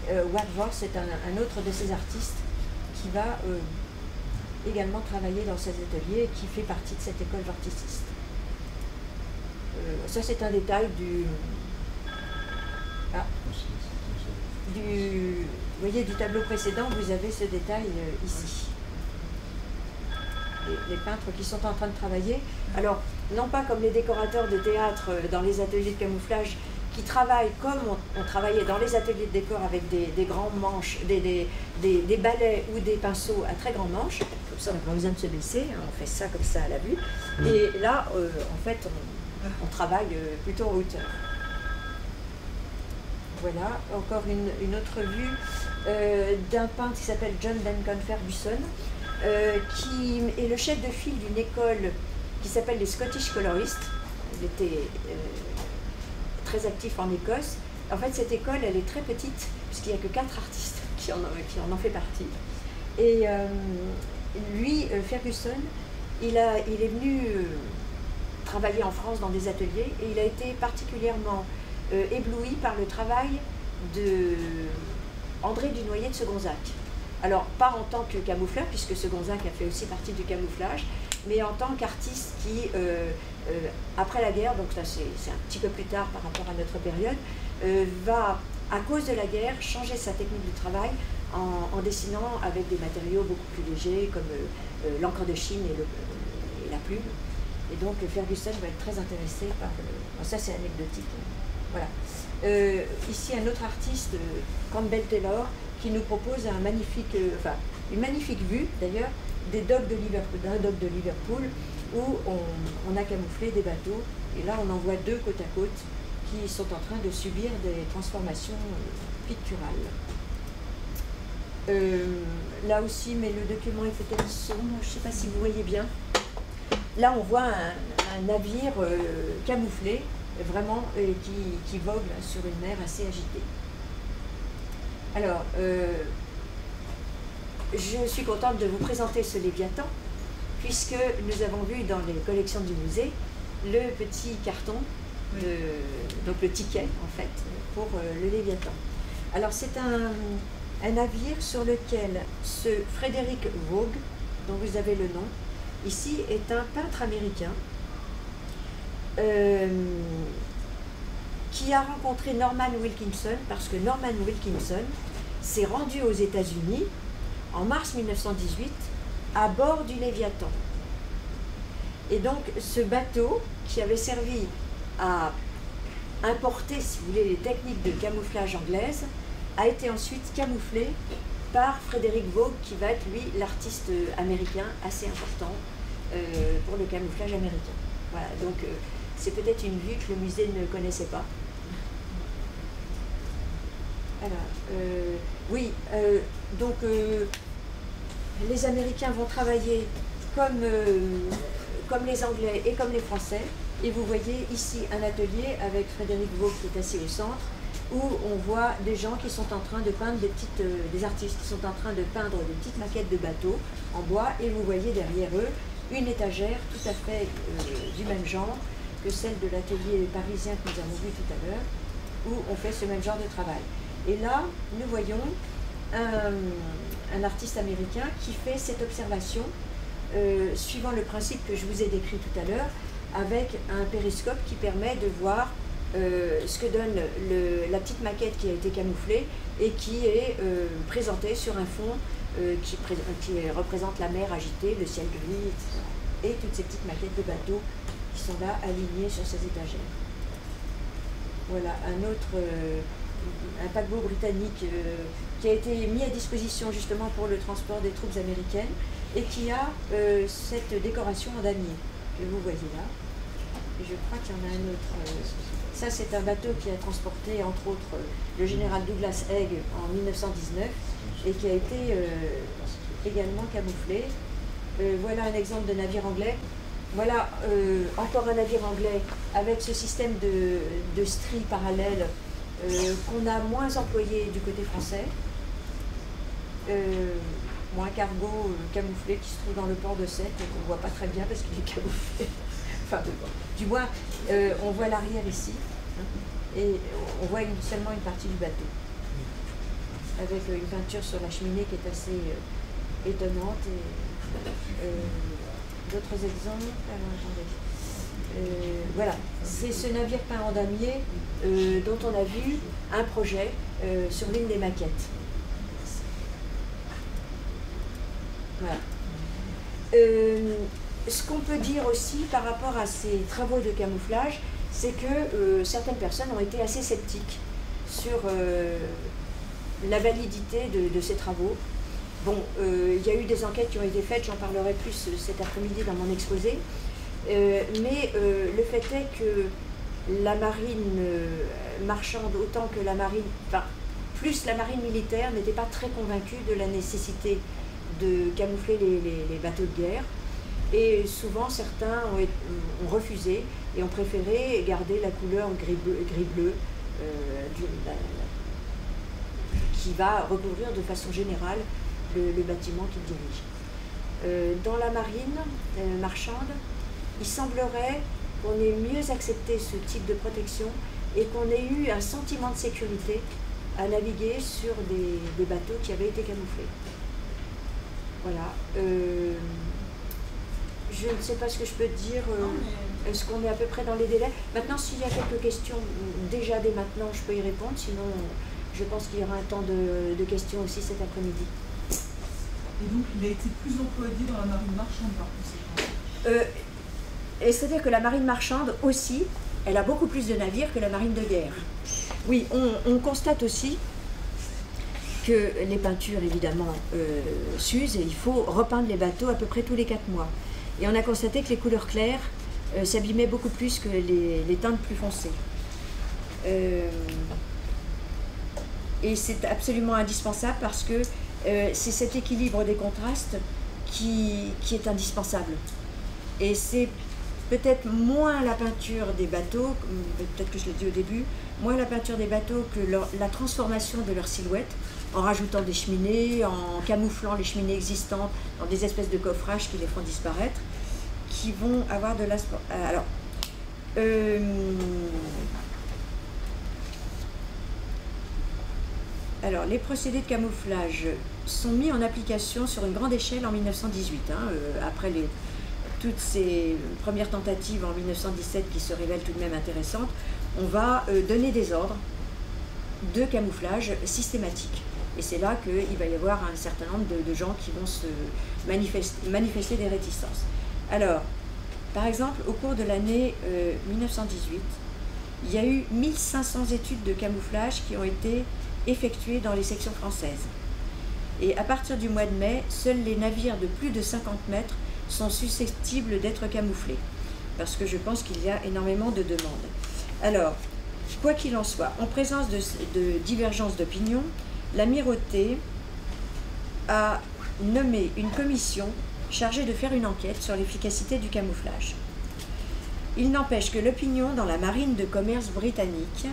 A: Wadworth est un autre de ces artistes qui va également travailler dans ces ateliers et qui fait partie de cette école varticiste. Ça c'est un détail vous voyez, du tableau précédent, vous avez ce détail ici. Les peintres qui sont en train de travailler. Alors, non pas comme les décorateurs de théâtre dans les ateliers de camouflage, qui travaillent comme on travaillait dans les ateliers de décor avec des grands manches, des balais ou des pinceaux à très grands manches. Comme ça, on n'a pas besoin de se baisser, hein, on fait ça comme ça à la vue. Et là, en fait, on travaille plutôt en hauteur. Voilà, encore une autre vue d'un peintre qui s'appelle John Duncan Ferguson, qui est le chef de file d'une école qui s'appelle les Scottish Colorists. Il était très actif en Écosse. En fait, cette école, elle est très petite, puisqu'il n'y a que 4 artistes qui en ont fait partie. Et lui, Ferguson, il est venu travailler en France dans des ateliers, et il a été particulièrement ébloui par le travail de André Dunoyer de Segonzac. Alors, pas en tant que camoufleur, puisque Segonzac a fait aussi partie du camouflage, mais en tant qu'artiste qui, après la guerre, donc là c'est un petit peu plus tard par rapport à notre période, va, à cause de la guerre, changer sa technique de travail en dessinant avec des matériaux beaucoup plus légers, comme l'encre de Chine et la plume. Et donc Ferguson va être très intéressé par... Bon, ça c'est anecdotique. Voilà. Ici, un autre artiste, Campbell Taylor, qui nous propose une magnifique vue, d'ailleurs, d'un dock de Liverpool, où on a camouflé des bateaux. Et là, on en voit 2 côte à côte qui sont en train de subir des transformations picturales. Là aussi, mais le document est peut-être sombre, je ne sais pas si vous voyez bien. Là, on voit un navire camouflé, vraiment, qui vogue sur une mer assez agitée. Alors, je suis contente de vous présenter ce Léviathan, puisque nous avons vu dans les collections du musée le petit carton, donc le ticket, en fait, pour le Léviathan. Alors, c'est un navire sur lequel ce Frederick Vogue, dont vous avez le nom, ici, est un peintre américain qui a rencontré Norman Wilkinson, parce que Norman Wilkinson s'est rendu aux États-Unis en mars 1918 à bord du Léviathan. Et donc ce bateau, qui avait servi à importer, si vous voulez, les techniques de camouflage anglaises, a été ensuite camouflé par Frederick Vogue, qui va être, lui, l'artiste américain assez important pour le camouflage américain. Voilà, donc c'est peut-être une vue que le musée ne connaissait pas. Alors, oui, donc les Américains vont travailler comme les Anglais et comme les Français. Et vous voyez ici un atelier avec Frederick Vogue qui est assis au centre, où on voit des gens qui sont en train de peindre des artistes qui sont en train de peindre des petites maquettes de bateaux en bois, et vous voyez derrière eux une étagère tout à fait du même genre que celle de l'atelier parisien que nous avons vu tout à l'heure, où on fait ce même genre de travail. Et là, nous voyons un artiste américain qui fait cette observation suivant le principe que je vous ai décrit tout à l'heure, avec un périscope qui permet de voir ce que donne la petite maquette qui a été camouflée et qui est présentée sur un fond qui représente la mer agitée, le ciel gris, etc. Et toutes ces petites maquettes de bateaux qui sont là alignées sur ces étagères. Voilà, un paquebot britannique qui a été mis à disposition justement pour le transport des troupes américaines et qui a cette décoration en damier que vous voyez là. Et je crois qu'il y en a un autre. Ça, c'est un bateau qui a transporté, entre autres, le général Douglas Haig en 1919 et qui a été également camouflé. Voilà un exemple de navire anglais. Voilà encore un navire anglais avec ce système de stries parallèles qu'on a moins employé du côté français. Un cargo camouflé qui se trouve dans le port de Sète et qu'on ne voit pas très bien parce qu'il est camouflé. Enfin, du moins, on voit l'arrière ici. Hein. Et on voit seulement une partie du bateau, avec une peinture sur la cheminée qui est assez étonnante. Et d'autres exemples, alors attendez. Voilà, c'est ce navire peint en damier dont on a vu un projet sur l'une des maquettes. Voilà. Ce qu'on peut dire aussi par rapport à ces travaux de camouflage, c'est que certaines personnes ont été assez sceptiques sur la validité de ces travaux. Bon, il y a eu des enquêtes qui ont été faites, j'en parlerai plus cet après-midi dans mon exposé, mais le fait est que la marine marchande, autant que la marine, enfin, plus la marine militaire, n'était pas très convaincue de la nécessité de camoufler les bateaux de guerre. Et souvent, certains ont refusé et ont préféré garder la couleur gris-bleu qui va recouvrir de façon générale le bâtiment qu'ils dirigent. Dans la marine marchande, il semblerait qu'on ait mieux accepté ce type de protection et qu'on ait eu un sentiment de sécurité à naviguer sur des bateaux qui avaient été camouflés. Voilà. Je ne sais pas ce que je peux te dire. Est-ce qu'on est à peu près dans les délais? Maintenant, s'il y a quelques questions, déjà dès maintenant, je peux y répondre. Sinon, je pense qu'il y aura un temps de questions aussi cet après-midi.
B: Et donc, il a été plus employé dans la marine marchande par conséquent.
A: C'est-à-dire que la marine marchande aussi, elle a beaucoup plus de navires que la marine de guerre. Oui, on constate aussi que les peintures, évidemment, s'usent et il faut repeindre les bateaux à peu près tous les 4 mois. Et on a constaté que les couleurs claires s'abîmaient beaucoup plus que les teintes plus foncées. Et c'est absolument indispensable parce que c'est cet équilibre des contrastes qui est indispensable. Et c'est peut-être moins la peinture des bateaux, peut-être que je l'ai dit au début, moins la peinture des bateaux que la transformation de leur silhouette, en rajoutant des cheminées, en camouflant les cheminées existantes dans des espèces de coffrages qui les font disparaître, qui vont avoir de l'aspect. Alors, les procédés de camouflage sont mis en application sur une grande échelle en 1918, après toutes ces premières tentatives en 1917 qui se révèlent tout de même intéressantes. On va donner des ordres de camouflage systématique. Et c'est là qu'il va y avoir un certain nombre de gens qui vont se manifester des réticences. Alors, par exemple, au cours de l'année 1918, il y a eu 1500 études de camouflage qui ont été effectuées dans les sections françaises. Et à partir du mois de mai, seuls les navires de plus de 50 mètres sont susceptibles d'être camouflés, parce que je pense qu'il y a énormément de demandes. Alors, quoi qu'il en soit, en présence de divergences d'opinion, l'Amirauté a nommé une commission chargée de faire une enquête sur l'efficacité du camouflage. Il n'empêche que l'opinion dans la marine de commerce britannique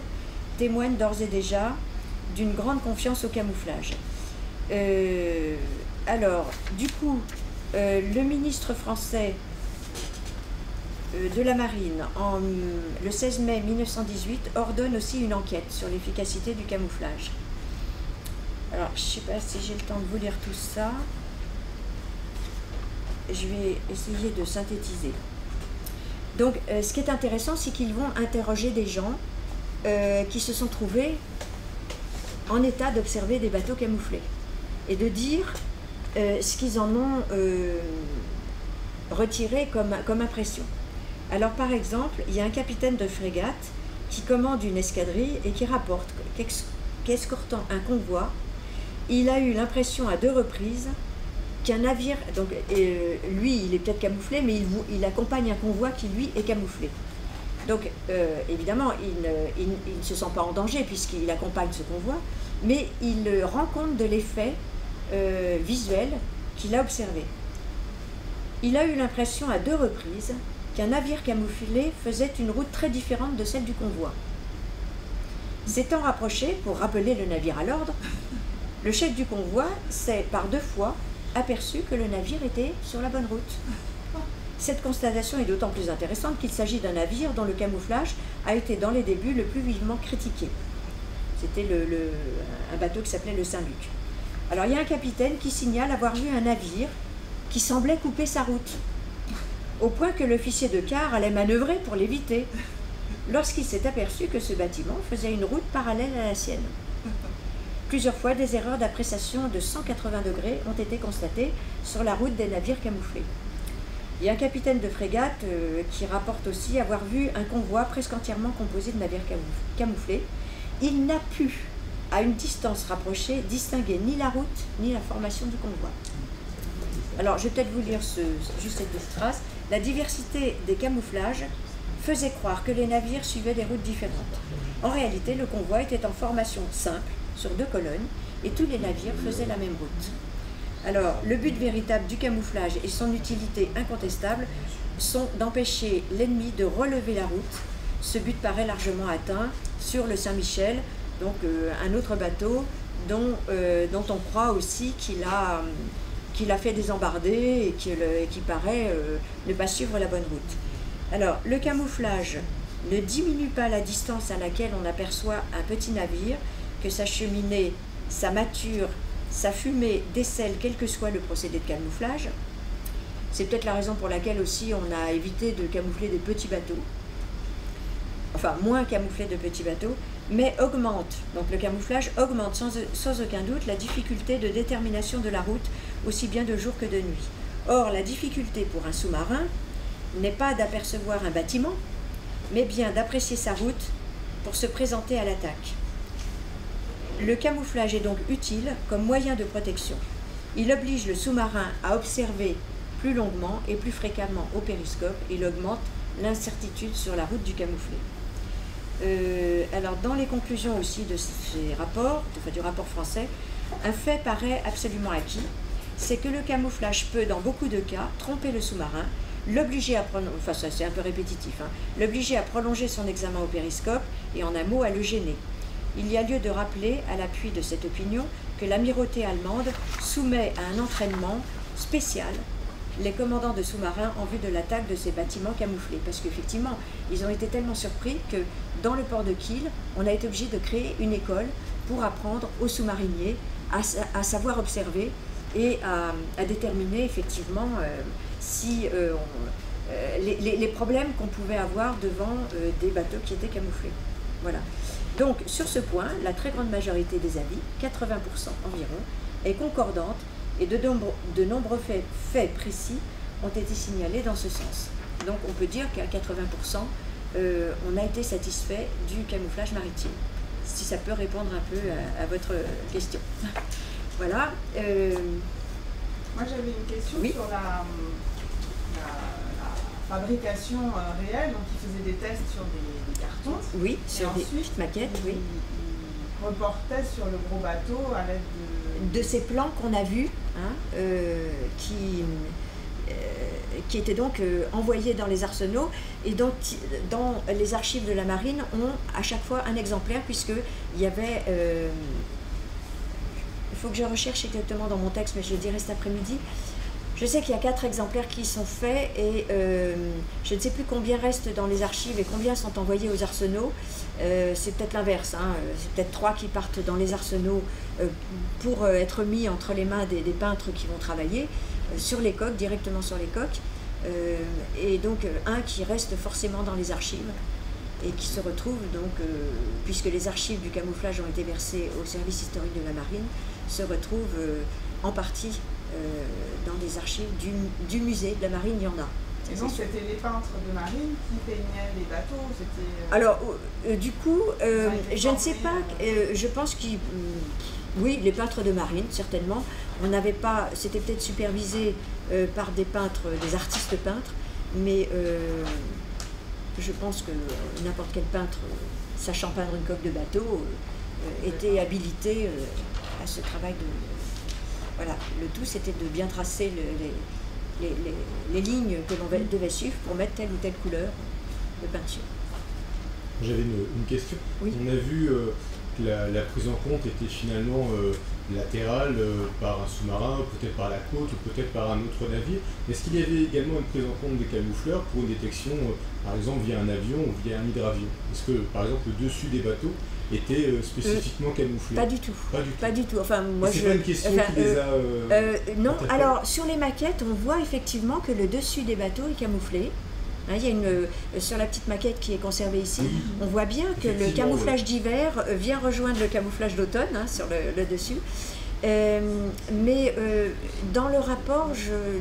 A: témoigne d'ores et déjà d'une grande confiance au camouflage. Alors, du coup, le ministre français de la Marine, le 16 mai 1918, ordonne aussi une enquête sur l'efficacité du camouflage. Alors, je ne sais pas si j'ai le temps de vous lire tout ça. Je vais essayer de synthétiser. Donc, ce qui est intéressant, c'est qu'ils vont interroger des gens qui se sont trouvés en état d'observer des bateaux camouflés et de dire ce qu'ils en ont retiré comme impression. Alors, par exemple, il y a un capitaine de frégate qui commande une escadrille et qui rapporte qu'escortant un convoi, il a eu l'impression à 2 reprises qu'un navire, donc lui il est peut-être camouflé, mais il accompagne un convoi qui lui est camouflé. Donc évidemment il ne se sent pas en danger puisqu'il accompagne ce convoi, mais il rend compte de l'effet visuel qu'il a observé. Il a eu l'impression à 2 reprises qu'un navire camouflé faisait une route très différente de celle du convoi. S'étant rapproché pour rappeler le navire à l'ordre, le chef du convoi s'est par 2 fois aperçu que le navire était sur la bonne route. Cette constatation est d'autant plus intéressante qu'il s'agit d'un navire dont le camouflage a été dans les débuts le plus vivement critiqué. C'était un bateau qui s'appelait le Saint-Luc. Alors il y a un capitaine qui signale avoir vu un navire qui semblait couper sa route, au point que l'officier de quart allait manœuvrer pour l'éviter, lorsqu'il s'est aperçu que ce bâtiment faisait une route parallèle à la sienne. Plusieurs fois, des erreurs d'appréciation de 180 degrés ont été constatées sur la route des navires camouflés. Il y a un capitaine de frégate qui rapporte aussi avoir vu un convoi presque entièrement composé de navires camouflés. Il n'a pu, à une distance rapprochée, distinguer ni la route ni la formation du convoi. Alors, je vais peut-être vous lire juste cette petite phrase. La diversité des camouflages faisait croire que les navires suivaient des routes différentes. En réalité, le convoi était en formation simple, sur 2 colonnes, et tous les navires faisaient la même route. Alors, le but véritable du camouflage et son utilité incontestable sont d'empêcher l'ennemi de relever la route. Ce but paraît largement atteint sur le Saint-Michel, donc un autre bateau dont on croit aussi qu'il a fait des embardées et qui paraît ne pas suivre la bonne route. Alors, le camouflage ne diminue pas la distance à laquelle on aperçoit un petit navire, que sa cheminée, sa mâture, sa fumée décèle quel que soit le procédé de camouflage. C'est peut-être la raison pour laquelle aussi on a évité de camoufler des petits bateaux, enfin moins camoufler de petits bateaux, mais augmente, donc le camouflage augmente sans aucun doute la difficulté de détermination de la route, aussi bien de jour que de nuit. Or, la difficulté pour un sous-marin n'est pas d'apercevoir un bâtiment, mais bien d'apprécier sa route pour se présenter à l'attaque. Le camouflage est donc utile comme moyen de protection. Il oblige le sous-marin à observer plus longuement et plus fréquemment au périscope. Il augmente l'incertitude sur la route du camouflé. Alors, dans les conclusions aussi de ces rapports, enfin du rapport français, un fait paraît absolument acquis, c'est que le camouflage peut, dans beaucoup de cas, tromper le sous-marin, l'obliger à prolonger, enfin ça c'est un peu répétitif, hein, l'obliger à prolonger son examen au périscope et en un mot à le gêner. Il y a lieu de rappeler, à l'appui de cette opinion, que l'amirauté allemande soumet à un entraînement spécial les commandants de sous-marins en vue de l'attaque de ces bâtiments camouflés. Parce qu'effectivement, ils ont été tellement surpris que dans le port de Kiel, on a été obligé de créer une école pour apprendre aux sous-mariniers à savoir observer et à déterminer effectivement si les problèmes qu'on pouvait avoir devant des bateaux qui étaient camouflés. Voilà. Donc, sur ce point, la très grande majorité des avis, 80% environ, est concordante et de nombreux faits précis ont été signalés dans ce sens. Donc, on peut dire qu'à 80%, on a été satisfait du camouflage maritime, si ça peut répondre un peu à votre question. Voilà.
B: Moi, j'avais une question sur la fabrication réelle. Donc, ils faisaient des tests sur des cartons.
A: Oui, sur des petites maquettes, oui.
B: Ils reportaient sur le gros bateau à l'aide
A: de ces plans qu'on a vus, hein, qui étaient donc envoyés dans les arsenaux et dont dans les archives de la marine ont à chaque fois un exemplaire, puisqu'il y avait... il faut que je recherche exactement dans mon texte, mais je le dirai cet après-midi. Je sais qu'il y a 4 exemplaires qui sont faits et je ne sais plus combien restent dans les archives et combien sont envoyés aux arsenaux. C'est peut-être l'inverse, hein. C'est peut-être 3 qui partent dans les arsenaux pour être mis entre les mains des peintres qui vont travailler sur les coques, directement sur les coques. Et donc un qui reste forcément dans les archives et qui se retrouve donc, puisque les archives du camouflage ont été versées au service historique de la marine, se retrouve en partie dans des archives du musée de la marine, il y en a.
B: Et donc c'était les peintres de marine qui peignaient les bateaux, c'était...
A: Alors, du coup, je ne sais pas, je pense qu'ils... oui, les peintres de marine, certainement. On n'avait pas... C'était peut-être supervisé par des peintres, des artistes peintres, mais je pense que n'importe quel peintre, sachant peindre une coque de bateau, était habilité à ce travail de... Voilà, le tout c'était de bien tracer les lignes que l'on devait suivre pour mettre telle ou telle couleur de peinture.
C: J'avais une question.
A: Oui.
C: On a vu que la prise en compte était finalement latérale par un sous-marin, peut-être par la côte ou peut-être par un autre navire. Est-ce qu'il y avait également une prise en compte des camoufleurs pour une détection, par exemple via un avion ou via un hydravion? Est-ce que, par exemple, le dessus des bateaux était spécifiquement camouflé?
A: Pas du tout. Pas du tout. Enfin, moi,
C: c'est pas une question qui les a...
A: non, alors sur les maquettes, on voit effectivement que le dessus des bateaux est camouflé. Hein, il y a sur la petite maquette qui est conservée ici, oui, on voit bien que le camouflage d'hiver vient rejoindre le camouflage d'automne, hein, sur le dessus. Mais dans le rapport,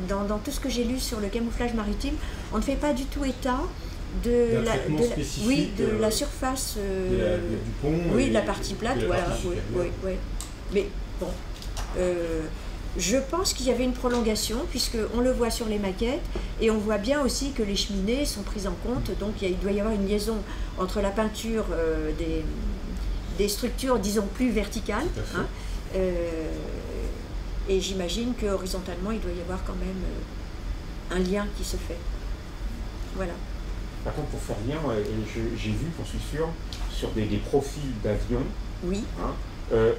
A: dans tout ce que j'ai lu sur le camouflage maritime, on ne fait pas du tout état de la surface
C: du pont,
A: oui, de la partie plate, voilà, oui. Mais bon, je pense qu'il y avait une prolongation, puisqu'on le voit sur les maquettes, et on voit bien aussi que les cheminées sont prises en compte, donc il doit y avoir une liaison entre la peinture des structures, disons, plus verticales, hein, et j'imagine qu'horizontalement, il doit y avoir quand même un lien qui se fait. Voilà.
D: Par contre, pour faire lien, j'ai vu, j'en suis sûr, sur des profils d'avions, oui, hein,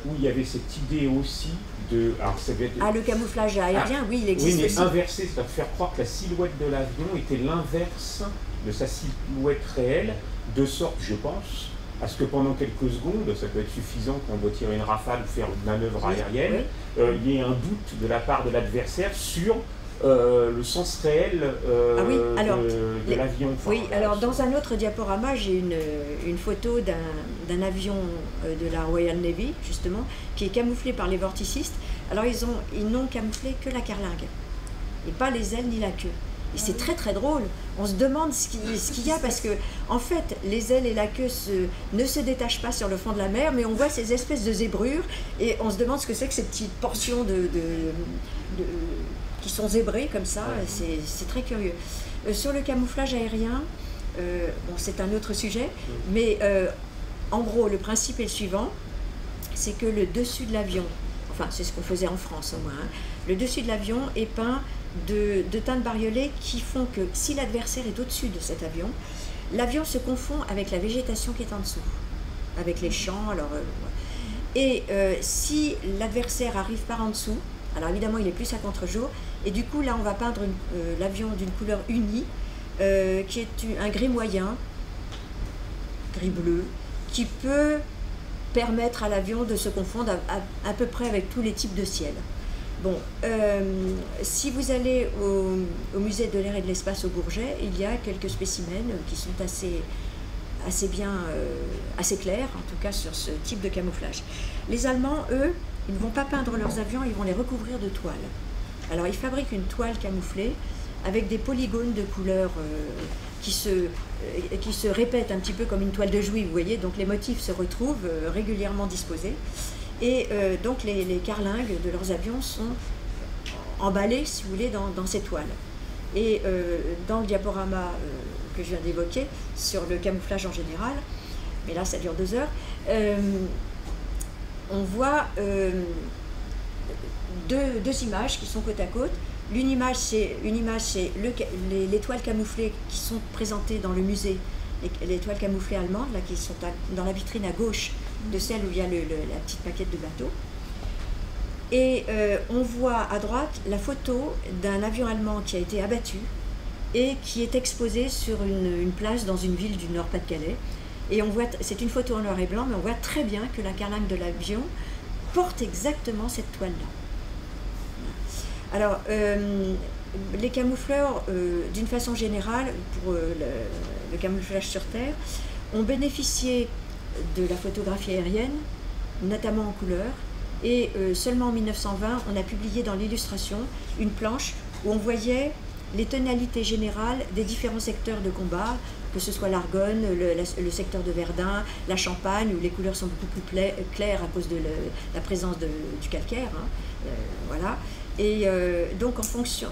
D: où il y avait cette idée aussi de... Alors, ça devait être,
A: le camouflage aérien, oui, il existe aussi.
D: Oui, mais inversé, c'est-à-dire faire croire que la silhouette de l'avion était l'inverse de sa silhouette réelle, de sorte, je pense, à ce que pendant quelques secondes, ça peut être suffisant quand on doit tirer une rafale ou faire une manœuvre aérienne, il y ait un doute de la part de l'adversaire sur le sens réel de l'avion. Enfin,
A: oui, alors dans un autre diaporama, j'ai une photo d'un avion de la Royal Navy, justement, qui est camouflé par les vorticistes. Alors ils n'ont camouflé que la carlingue, et pas les ailes ni la queue. Et c'est très très drôle, on se demande ce qu'il y a, parce que en fait les ailes et la queue ne se détachent pas sur le fond de la mer, mais on voit ces espèces de zébrures, et on se demande ce que c'est que ces petites portions qui sont zébrées comme ça, c'est très curieux. Sur le camouflage aérien, bon, c'est un autre sujet, mais en gros le principe est le suivant, c'est que le dessus de l'avion, enfin c'est ce qu'on faisait en France au moins, hein, le dessus de l'avion est peint de teintes bariolées qui font que si l'adversaire est au-dessus de cet avion, l'avion se confond avec la végétation qui est en dessous, avec les champs. Alors, et si l'adversaire arrive par en dessous, alors évidemment il est plus à contre-jour, et du coup là on va peindre l'avion d'une couleur unie, qui est un gris moyen, gris-bleu, qui peut permettre à l'avion de se confondre à peu près avec tous les types de ciel. Bon, si vous allez au musée de l'air et de l'espace au Bourget, il y a quelques spécimens qui sont assez clairs, en tout cas sur ce type de camouflage. Les Allemands, eux, ils ne vont pas peindre leurs avions, ils vont les recouvrir de toile. Alors ils fabriquent une toile camouflée avec des polygones de couleurs qui se répètent un petit peu comme une toile de Jouy, vous voyez, donc les motifs se retrouvent régulièrement disposés. Et donc les carlingues de leurs avions sont emballées, si vous voulez, dans ces toiles. Et dans le diaporama que je viens d'évoquer, sur le camouflage en général, mais là ça dure 2 heures, on voit deux images qui sont côte à côte. Une image, c'est les toiles camouflées qui sont présentées dans le musée, les toiles camouflées allemandes, là, qui sont dans la vitrine à gauche de celle où il y a la petite maquette de bateau. Et on voit à droite la photo d'un avion allemand qui a été abattu et qui est exposé sur une place dans une ville du Nord-Pas-de-Calais. Et on voit, c'est une photo en noir et blanc, mais on voit très bien que la carlingue de l'avion porte exactement cette toile-là. Alors, les camoufleurs, d'une façon générale, pour le camouflage sur Terre, ont bénéficié de la photographie aérienne, notamment en couleur, et seulement en 1920, on a publié dans l'illustration une planche où on voyait les tonalités générales des différents secteurs de combat, que ce soit l'Argonne, le secteur de Verdun, la Champagne, où les couleurs sont beaucoup plus claires à cause de la présence du calcaire. Hein, voilà. Et donc en fonction,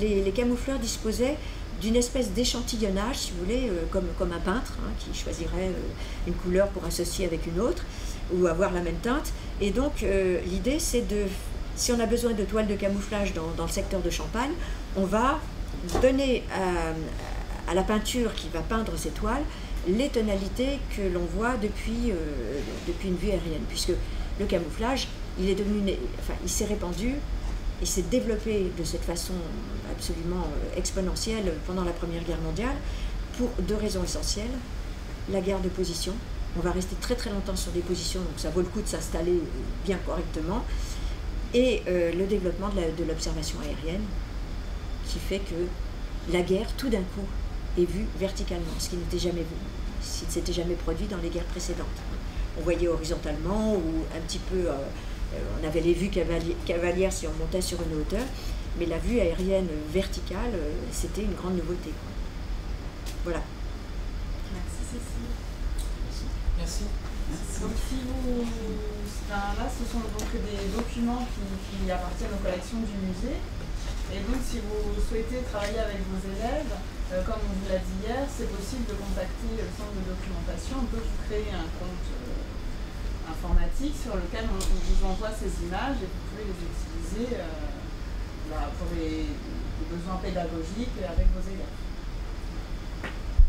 A: les camoufleurs disposaient d'une espèce d'échantillonnage, si vous voulez, comme un peintre, hein, qui choisirait une couleur pour associer avec une autre, ou avoir la même teinte. Et donc l'idée, c'est si on a besoin de toiles de camouflage dans le secteur de Champagne, on va donner à la peinture qui va peindre ces toiles les tonalités que l'on voit depuis une vue aérienne, puisque le camouflage, il s'est répandu, il s'est développé de cette façon absolument exponentielle pendant la Première Guerre mondiale pour 2 raisons essentielles. La guerre de position, on va rester très très longtemps sur des positions, donc ça vaut le coup de s'installer bien correctement, et le développement de l'observation aérienne, qui fait que la guerre, tout d'un coup, est vue verticalement, ce qui n'était jamais vu, ce qui ne s'était jamais produit dans les guerres précédentes. On voyait horizontalement ou un petit peu, on avait les vues cavalières si on montait sur une hauteur, mais la vue aérienne verticale, c'était une grande nouveauté. Voilà.
B: Merci Cécile.
E: Merci.
B: Donc si vous... Là, ce sont donc des documents qui appartiennent aux collections du musée. Et donc si vous souhaitez travailler avec vos élèves, comme on vous l'a dit hier, c'est possible de contacter le centre de documentation. On peut vous créer un compte informatique sur lequel on vous envoie ces images et vous pouvez les utiliser pour les besoins pédagogiques avec vos élèves.